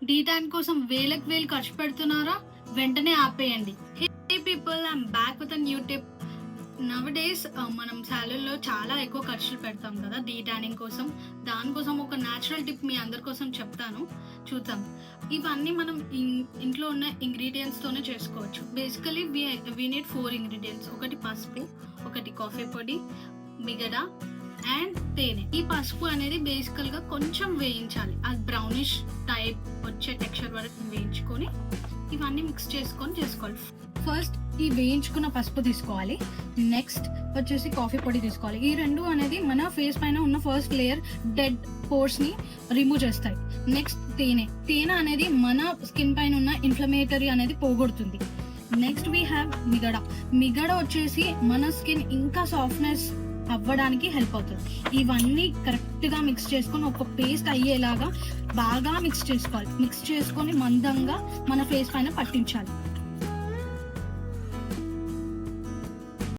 Tea time కోసం వేలకు వేలు ఖర్చు పెడుతున్నారా? వెంటనే ఆపేయండి. హే people, I'm back with new tip. Now days మనం సాలరీలో చాలా ఎక్కువ ఖర్చులు పెడతాం కదా డీ ట్యానింగ్ కోసం. దానికోసం ఒక న్యాచురల్ టిప్ మీ అందరి కోసం చెప్తాను, చూద్దాం. ఇవన్నీ మనం ఇంట్లో ఉన్న ఇంగ్రీడియంట్స్తోనే చేసుకోవచ్చు. Basically we need 4 ingredients. ఒకటి పసుపు, ఒకటి కాఫీ పొడి, మిగడ అండ్ తేనె. ఈ పసుపు అనేది బేసికల్గా కొంచెం వేయించాలి, అది బ్రౌనిష్ టైప్ వచ్చే టెక్స్చర్ వరకు వేయించుకొని ఇవన్నీ మిక్స్ చేసుకొని చేసుకోవాలి. ఫస్ట్ ఈ వేయించుకున్న పసుపు తీసుకోవాలి. నెక్స్ట్ వచ్చేసి కాఫీ పొడి తీసుకోవాలి. ఈ రెండు అనేది మన ఫేస్ పైన ఉన్న ఫస్ట్ లేయర్ డెడ్ పోర్స్ ని రిమూవ్ చేస్తాయి. నెక్స్ట్ తేనె అనేది మన స్కిన్ పైన ఉన్న ఇన్ఫ్లమేటరీ అనేది పోగొడుతుంది. నెక్స్ట్ వీ హ్యావ్ మిగడ వచ్చేసి మన స్కిన్ ఇంకా సాఫ్ట్నెస్ అవ్వడానికి హెల్ప్ అవుతుంది. ఇవన్నీ కరెక్ట్ గా మిక్స్ చేసుకొని ఒక పేస్ట్ అయ్యేలాగా బాగా మిక్స్ చేసుకోవాలి. మిక్స్ చేసుకొని మందంగా మన ఫేస్ పైన పట్టించాలి.